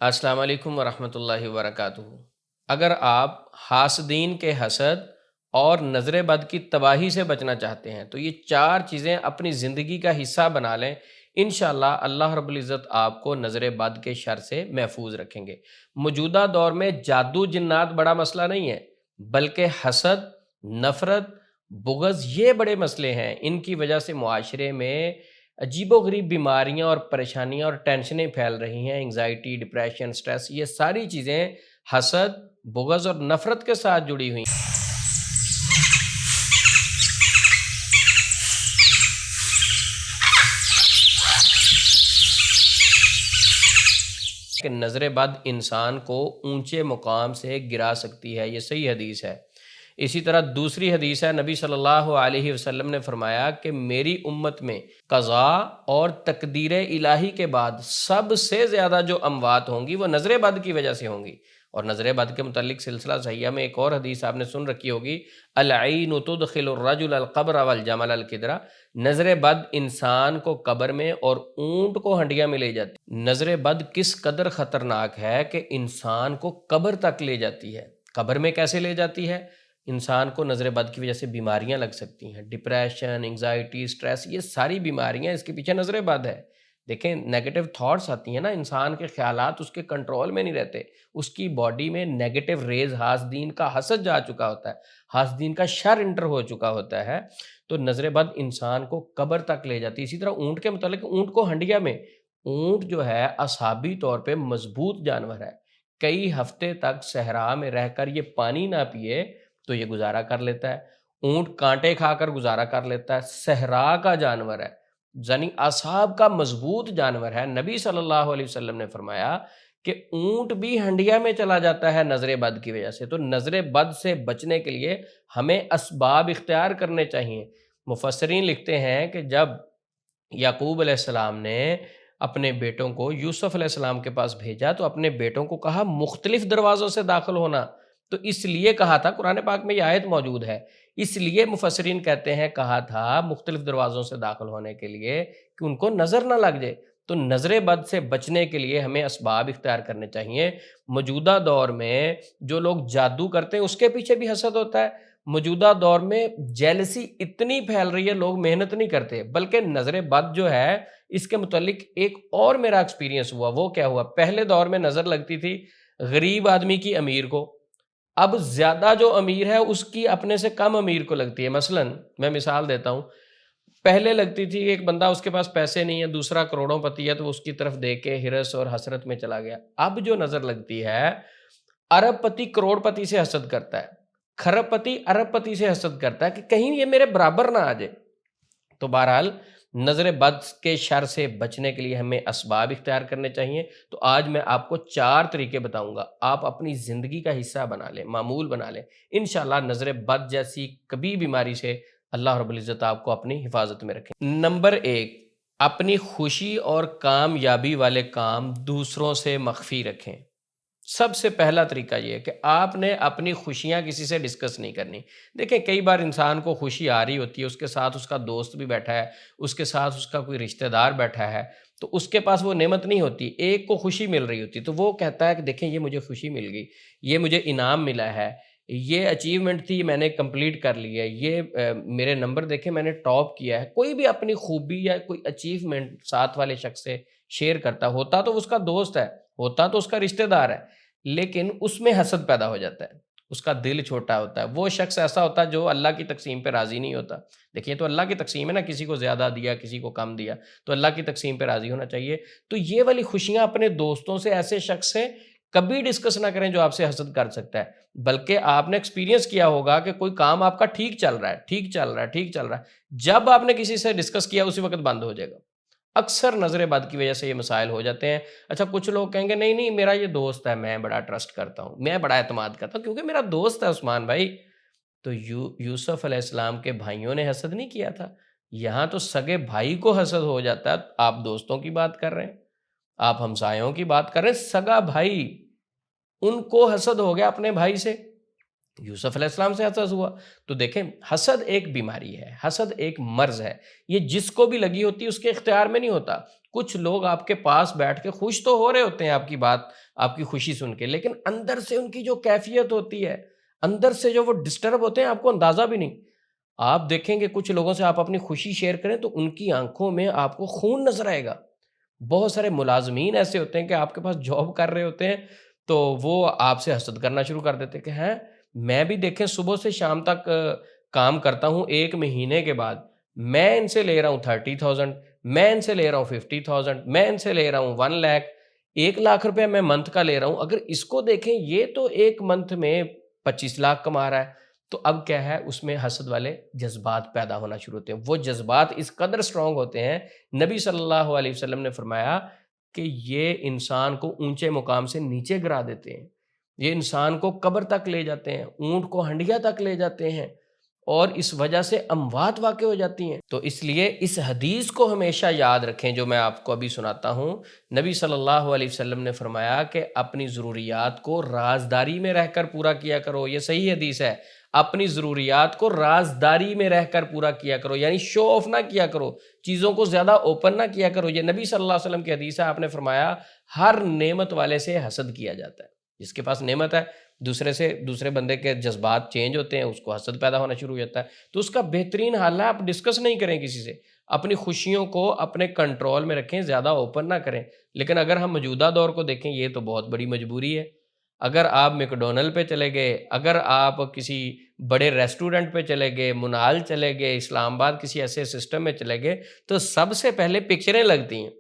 السلام علیکم ورحمۃ اللہ وبرکاتہ۔ اگر آپ حاسدین کے حسد اور نظر بد کی تباہی سے بچنا چاہتے ہیں تو یہ چار چیزیں اپنی زندگی کا حصہ بنا لیں، انشاءاللہ اللہ رب العزت آپ کو نظر بد کے شر سے محفوظ رکھیں گے۔ موجودہ دور میں جادو جنات بڑا مسئلہ نہیں ہے، بلکہ حسد، نفرت، بغض یہ بڑے مسئلے ہیں۔ ان کی وجہ سے معاشرے میں عجیب و غریب بیماریاں اور پریشانیاں اور ٹینشنیں پھیل رہی ہیں، انگزائٹی، ڈپریشن، سٹریس، یہ ساری چیزیں حسد، بغض اور نفرت کے ساتھ جڑی ہوئی ہیں۔ کہ نظر بد انسان کو اونچے مقام سے گرا سکتی ہے، یہ صحیح حدیث ہے۔ اسی طرح دوسری حدیث ہے، نبی صلی اللہ علیہ وسلم نے فرمایا کہ میری امت میں قضاء اور تقدیر الہی کے بعد سب سے زیادہ جو اموات ہوں گی وہ نظر بد کی وجہ سے ہوں گی۔ اور نظر بد کے متعلق سلسلہ صحیحہ میں ایک اور حدیث آپ نے سن رکھی ہوگی، العین تدخل الرجل القبر والجمل القدرہ، نظر بد انسان کو قبر میں اور اونٹ کو ہنڈیا میں لے جاتی۔ نظر بد کس قدر خطرناک ہے کہ انسان کو قبر تک لے جاتی ہے۔ قبر میں کیسے لے جاتی ہے؟ انسان کو نظر بد کی وجہ سے بیماریاں لگ سکتی ہیں، ڈپریشن، انگزائٹی، سٹریس، یہ ساری بیماریاں اس کے پیچھے نظر بد ہے۔ دیکھیں نیگیٹو تھاٹس آتی ہیں نا، انسان کے خیالات اس کے کنٹرول میں نہیں رہتے، اس کی باڈی میں نیگیٹو ریز، حاسدین کا حسد جا چکا ہوتا ہے، حاسدین کا شر انٹر ہو چکا ہوتا ہے، تو نظر بد انسان کو قبر تک لے جاتی ہے۔ اسی طرح اونٹ کے متعلق، اونٹ کو ہنڈیا میں، اونٹ جو ہے اعصابی طور پہ مضبوط جانور ہے، کئی ہفتے تک صحرا میں رہ کر یہ پانی نہ پیے تو یہ گزارا کر لیتا ہے۔ اونٹ کانٹے کھا کر گزارا کر لیتا ہے، صحرا کا جانور ہے، یعنی اعصاب کا مضبوط جانور ہے۔ نبی صلی اللہ علیہ وسلم نے فرمایا کہ اونٹ بھی ہنڈیا میں چلا جاتا ہے نظر بد کی وجہ سے۔ تو نظر بد سے بچنے کے لیے ہمیں اسباب اختیار کرنے چاہیے۔ مفسرین لکھتے ہیں کہ جب یعقوب علیہ السلام نے اپنے بیٹوں کو یوسف علیہ السلام کے پاس بھیجا تو اپنے بیٹوں کو کہا مختلف دروازوں سے داخل ہونا، تو اس لیے کہا تھا، قرآن پاک میں یہ آیت موجود ہے، اس لیے مفسرین کہتے ہیں کہا تھا مختلف دروازوں سے داخل ہونے کے لیے کہ ان کو نظر نہ لگ جائے۔ تو نظر بد سے بچنے کے لیے ہمیں اسباب اختیار کرنے چاہیے۔ موجودہ دور میں جو لوگ جادو کرتے ہیں اس کے پیچھے بھی حسد ہوتا ہے۔ موجودہ دور میں جیلسی اتنی پھیل رہی ہے، لوگ محنت نہیں کرتے، بلکہ نظر بد جو ہے اس کے متعلق ایک اور میرا ایکسپیرینس ہوا۔ وہ کیا ہوا، پہلے دور میں نظر لگتی تھی غریب آدمی کی امیر کو، اب زیادہ جو امیر ہے اس کی اپنے سے کم امیر کو لگتی ہے۔ مثلا میں مثال دیتا ہوں، پہلے لگتی تھی کہ ایک بندہ اس کے پاس پیسے نہیں ہے، دوسرا کروڑوں پتی ہے، تو اس کی طرف دیکھ کے ہرس اور حسرت میں چلا گیا۔ اب جو نظر لگتی ہے، ارب پتی کروڑ پتی سے حسد کرتا ہے، کھرب پتی ارب پتی سے حسد کرتا ہے کہ کہیں یہ میرے برابر نہ آ جائے۔ تو بہرحال نظر بد کے شر سے بچنے کے لیے ہمیں اسباب اختیار کرنے چاہیے۔ تو آج میں آپ کو 4 طریقے بتاؤں گا، آپ اپنی زندگی کا حصہ بنا لیں، معمول بنا لیں، انشاءاللہ نظر بد جیسی کبھی بیماری سے اللہ رب العزت آپ کو اپنی حفاظت میں رکھیں۔ نمبر 1، اپنی خوشی اور کامیابی والے کام دوسروں سے مخفی رکھیں۔ سب سے پہلا طریقہ یہ ہے کہ آپ نے اپنی خوشیاں کسی سے ڈسکس نہیں کرنی۔ دیکھیں کئی بار انسان کو خوشی آ رہی ہوتی ہے، اس کے ساتھ اس کا دوست بھی بیٹھا ہے، اس کے ساتھ اس کا کوئی رشتہ دار بیٹھا ہے، تو اس کے پاس وہ نعمت نہیں ہوتی، ایک کو خوشی مل رہی ہوتی، تو وہ کہتا ہے کہ دیکھیں یہ مجھے خوشی مل گئی، یہ مجھے انعام ملا ہے، یہ اچیومنٹ تھی میں نے کمپلیٹ کر لی ہے، یہ میرے نمبر دیکھیں میں نے ٹاپ کیا ہے۔ کوئی بھی اپنی خوبی یا کوئی اچیومنٹ ساتھ والے شخص سے شیئر کرتا ہوتا تو اس کا دوست ہے، ہوتا تو اس کا رشتہ دار ہے، لیکن اس میں حسد پیدا ہو جاتا ہے، اس کا دل چھوٹا ہوتا ہے۔ وہ شخص ایسا ہوتا ہے جو اللہ کی تقسیم پہ راضی نہیں ہوتا۔ دیکھیے تو اللہ کی تقسیم ہے نا، کسی کو زیادہ دیا کسی کو کم دیا، تو اللہ کی تقسیم پہ راضی ہونا چاہیے۔ تو یہ والی خوشیاں اپنے دوستوں سے، ایسے شخص سے کبھی ڈسکس نہ کریں جو آپ سے حسد کر سکتا ہے، بلکہ آپ نے ایکسپیرینس کیا ہوگا کہ کوئی کام آپ کا ٹھیک چل رہا ہے، ٹھیک چل رہا ہے، ٹھیک چل رہا ہے، جب آپ نے کسی سے ڈسکس کیا اسی وقت بند ہو جائے گا۔ اکثر نظر بد کی وجہ سے یہ مسائل ہو جاتے ہیں۔ اچھا کچھ لوگ کہیں گے نہیں نہیں میرا یہ دوست ہے، میں بڑا ٹرسٹ کرتا ہوں، میں بڑا اعتماد کرتا ہوں کیونکہ میرا دوست ہے عثمان بھائی۔ تو یوسف علیہ السلام کے بھائیوں نے حسد نہیں کیا تھا؟ یہاں تو سگے بھائی کو حسد ہو جاتا ہے، آپ دوستوں کی بات کر رہے ہیں، آپ ہمسایوں کی بات کر رہے ہیں، سگا بھائی ان کو حسد ہو گیا اپنے بھائی سے۔ یوسف علیہ السلام سے حسد ہوا۔ تو دیکھیں حسد ایک بیماری ہے، حسد ایک مرض ہے، یہ جس کو بھی لگی ہوتی ہے اس کے اختیار میں نہیں ہوتا۔ کچھ لوگ آپ کے پاس بیٹھ کے خوش تو ہو رہے ہوتے ہیں آپ کی بات، آپ کی خوشی سن کے، لیکن اندر سے ان کی جو کیفیت ہوتی ہے، اندر سے جو وہ ڈسٹرب ہوتے ہیں، آپ کو اندازہ بھی نہیں۔ آپ دیکھیں گے کچھ لوگوں سے آپ اپنی خوشی شیئر کریں تو ان کی آنکھوں میں آپ کو خون نظر آئے گا۔ بہت سارے ملازمین ایسے ہوتے ہیں کہ آپ کے پاس جاب کر رہے ہوتے ہیں تو وہ آپ سے حسد کرنا شروع کر دیتے ہیں کہ ہیں میں بھی دیکھیں صبح سے شام تک کام کرتا ہوں، ایک مہینے کے بعد میں ان سے لے رہا ہوں 30,000، میں ان سے لے رہا ہوں 50,000، میں ان سے لے رہا ہوں 1 لاکھ، 1 لاکھ روپے میں منتھ کا لے رہا ہوں۔ اگر اس کو دیکھیں یہ تو ایک منتھ میں 25 لاکھ کما رہا ہے، تو اب کیا ہے اس میں حسد والے جذبات پیدا ہونا شروع ہوتے ہیں۔ وہ جذبات اس قدر اسٹرانگ ہوتے ہیں، نبی صلی اللہ علیہ وسلم نے فرمایا کہ یہ انسان کو اونچے مقام سے نیچے گرا دیتے ہیں، یہ انسان کو قبر تک لے جاتے ہیں، اونٹ کو ہنڈیا تک لے جاتے ہیں، اور اس وجہ سے اموات واقع ہو جاتی ہیں۔ تو اس لیے اس حدیث کو ہمیشہ یاد رکھیں جو میں آپ کو ابھی سناتا ہوں۔ نبی صلی اللہ علیہ وسلم نے فرمایا کہ اپنی ضروریات کو رازداری میں رہ کر پورا کیا کرو، یہ صحیح حدیث ہے۔ اپنی ضروریات کو رازداری میں رہ کر پورا کیا کرو، یعنی شو آف نہ کیا کرو، چیزوں کو زیادہ اوپن نہ کیا کرو۔ یہ نبی صلی اللہ علیہ وسلم کی حدیث ہے، آپ نے فرمایا ہر نعمت والے سے حسد کیا جاتا ہے۔ جس کے پاس نعمت ہے دوسرے بندے کے جذبات چینج ہوتے ہیں، اس کو حسد پیدا ہونا شروع ہو جاتا ہے۔ تو اس کا بہترین حل ہے آپ ڈسکس نہیں کریں کسی سے، اپنی خوشیوں کو اپنے کنٹرول میں رکھیں، زیادہ اوپن نہ کریں۔ لیکن اگر ہم موجودہ دور کو دیکھیں یہ تو بہت بڑی مجبوری ہے۔ اگر آپ میکڈونلڈ پہ چلے گئے، اگر آپ کسی بڑے ریسٹورنٹ پہ چلے گئے، منال چلے گئے، اسلام آباد کسی ایسے سسٹم میں چلے گئے، تو سب سے پہلے پکچریں لگتی ہیں۔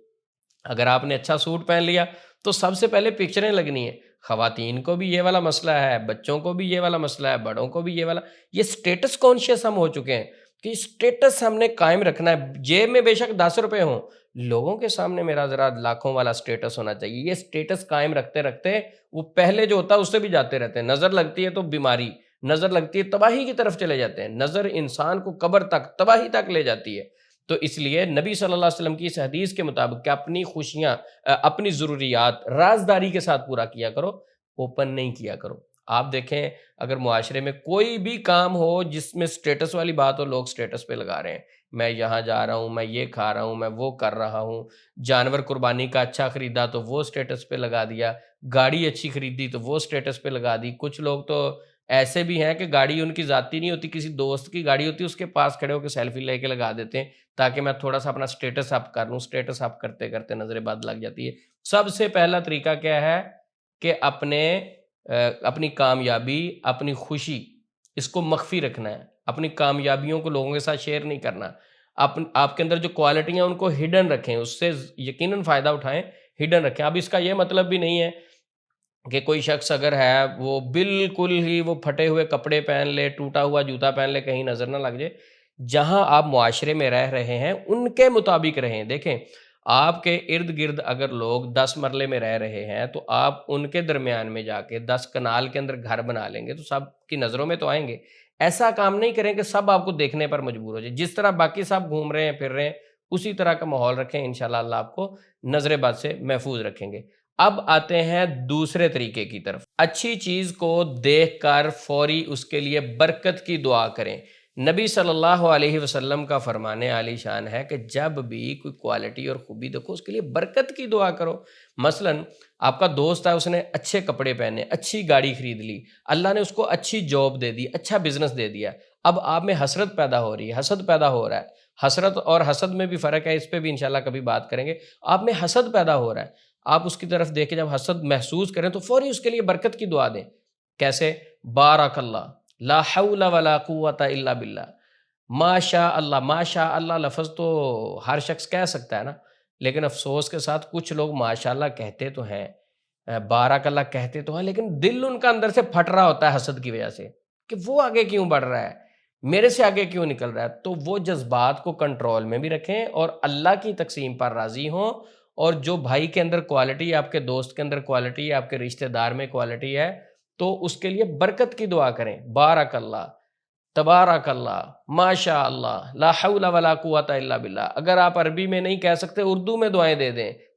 اگر آپ نے اچھا سوٹ پہن لیا تو سب سے پہلے پکچریں لگنی ہیں۔ خواتین کو بھی یہ والا مسئلہ ہے، بچوں کو بھی یہ والا مسئلہ ہے، بڑوں کو بھی یہ والا۔ یہ سٹیٹس کانشیس ہم ہو چکے ہیں کہ سٹیٹس ہم نے قائم رکھنا ہے، جیب میں بے شک 10 روپے ہوں، لوگوں کے سامنے میرا ذرا لاکھوں والا سٹیٹس ہونا چاہیے۔ یہ سٹیٹس قائم رکھتے رکھتے وہ پہلے جو ہوتا ہے اس سے بھی جاتے رہتے ہیں۔ نظر لگتی ہے تو بیماری، نظر لگتی ہے تباہی کی طرف چلے جاتے ہیں۔ نظر انسان کو قبر تک، تباہی تک لے جاتی ہے۔ تو اس لیے نبی صلی اللہ علیہ وسلم کی اس حدیث کے مطابق کہ اپنی خوشیاں، اپنی ضروریات رازداری کے ساتھ پورا کیا کرو، اوپن نہیں کیا کرو۔ آپ دیکھیں اگر معاشرے میں کوئی بھی کام ہو جس میں سٹیٹس والی بات ہو، لوگ سٹیٹس پہ لگا رہے ہیں، میں یہاں جا رہا ہوں، میں یہ کھا رہا ہوں، میں وہ کر رہا ہوں۔ جانور قربانی کا اچھا خریدا تو وہ سٹیٹس پہ لگا دیا، گاڑی اچھی خریدی تو وہ سٹیٹس پہ لگا دی۔ کچھ لوگ تو ایسے بھی ہیں کہ گاڑی ان کی ذاتی نہیں ہوتی، کسی دوست کی گاڑی ہوتی ہے، اس کے پاس کھڑے ہو کے سیلفی لے کے لگا دیتے ہیں تاکہ میں تھوڑا سا اپنا سٹیٹس اپ کر لوں۔ سٹیٹس اپ کرتے کرتے نظر بد لگ جاتی ہے۔ سب سے پہلا طریقہ کیا ہے کہ اپنی کامیابی، اپنی خوشی، اس کو مخفی رکھنا ہے۔ اپنی کامیابیوں کو لوگوں کے ساتھ شیئر نہیں کرنا۔ آپ کے اندر جو کوالٹیاں ان کو ہڈن رکھیں، اس سے یقیناً فائدہ اٹھائیں، ہڈن رکھیں۔ اب اس کا یہ مطلب بھی نہیں ہے کہ کوئی شخص اگر ہے وہ بالکل ہی وہ پھٹے ہوئے کپڑے پہن لے، ٹوٹا ہوا جوتا پہن لے، کہیں نظر نہ لگ جائے۔ جہاں آپ معاشرے میں رہ رہے ہیں ان کے مطابق رہیں۔ دیکھیں آپ کے ارد گرد اگر لوگ 10 مرلے میں رہ رہے ہیں تو آپ ان کے درمیان میں جا کے 10 کنال کے اندر گھر بنا لیں گے تو سب کی نظروں میں تو آئیں گے۔ ایسا کام نہیں کریں کہ سب آپ کو دیکھنے پر مجبور ہو جائے۔ جس طرح باقی سب گھوم رہے ہیں پھر رہے ہیں اسی طرح کا ماحول رکھیں، انشاءاللہ اللہ آپ کو نظر بد سے محفوظ رکھیں گے۔ اب آتے ہیں دوسرے طریقے کی طرف۔ اچھی چیز کو دیکھ کر فوری اس کے لیے برکت کی دعا کریں۔ نبی صلی اللہ علیہ وسلم کا فرمان عالی شان ہے کہ جب بھی کوئی کوالٹی اور خوبی دیکھو اس کے لیے برکت کی دعا کرو۔ مثلا آپ کا دوست ہے، اس نے اچھے کپڑے پہنے، اچھی گاڑی خرید لی، اللہ نے اس کو اچھی جاب دے دی، اچھا بزنس دے دیا، اب آپ میں حسرت پیدا ہو رہی ہے، حسد پیدا ہو رہا ہے۔ حسرت اور حسد میں بھی فرق ہے، اس پہ بھی انشاءاللہ کبھی بات کریں گے۔ آپ میں حسد پیدا ہو رہا ہے، آپ اس کی طرف دیکھیں، جب حسد محسوس کریں تو فوری اس کے لیے برکت کی دعا دیں۔ کیسے؟ بارک اللہ، لا حول ولا قوت الا باللہ، ما شاء اللہ۔ ما شاء اللہ لفظ تو ہر شخص کہہ سکتا ہے نا، لیکن افسوس کے ساتھ کچھ لوگ ماشاء اللہ کہتے تو ہیں، بارک اللہ کہتے تو ہیں، لیکن دل ان کا اندر سے پھٹ رہا ہوتا ہے حسد کی وجہ سے کہ وہ آگے کیوں بڑھ رہا ہے، میرے سے آگے کیوں نکل رہا ہے۔ تو وہ جذبات کو کنٹرول میں بھی رکھیں اور اللہ کی تقسیم پر راضی ہوں، اور جو بھائی کے اندر کوالٹی ہے، آپ کے دوست کے اندر کوالٹی ہے، آپ کے رشتہ دار میں کوالٹی ہے، تو اس کے لیے برکت کی دعا کریں۔ بارک اللہ، تبارک اللہ، ماشاء اللہ، لا حول ولا قوت الا باللہ۔ اگر آپ عربی میں نہیں کہہ سکتے اردو میں دعائیں دے دیں،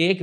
1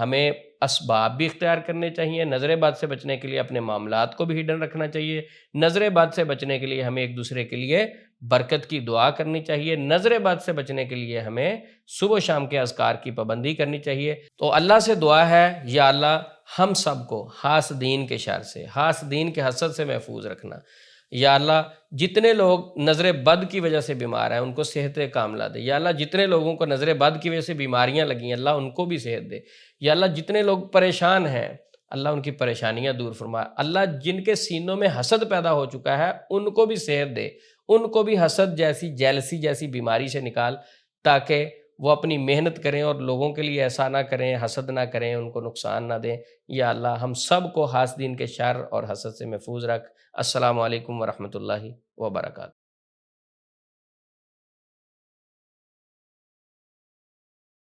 ہمیں اسباب بھی اختیار کرنے چاہیے، نظر بد سے بچنے کے لیے اپنے معاملات کو بھی ہڈن رکھنا چاہیے، نظر بد سے بچنے کے لیے ہمیں ایک دوسرے کے لیے برکت کی دعا کرنی چاہیے، نظر بد سے بچنے کے لیے ہمیں صبح و شام کے اذکار کی پابندی کرنی چاہیے۔ تو اللہ سے دعا ہے، یا اللہ ہم سب کو حاسدین کے شر سے، حاسدین کے حسد سے محفوظ رکھنا۔ یا اللہ جتنے لوگ نظر بد کی وجہ سے بیمار ہیں ان کو صحت کاملہ دے۔ یا اللہ جتنے لوگوں کو نظر بد کی وجہ سے بیماریاں لگی ہیں اللہ ان کو بھی صحت دے۔ یا اللہ جتنے لوگ پریشان ہیں اللہ ان کی پریشانیاں دور فرما۔ اللہ جن کے سینوں میں حسد پیدا ہو چکا ہے ان کو بھی صحت دے، ان کو بھی حسد جیسی، جیلسی جیسی بیماری سے نکال، تاکہ وہ اپنی محنت کریں اور لوگوں کے لیے ایسا نہ کریں، حسد نہ کریں، ان کو نقصان نہ دیں۔ یا اللہ ہم سب کو حاسدین کے شر اور حسد سے محفوظ رکھ۔ السلام علیکم ورحمۃ اللہ وبرکاتہ۔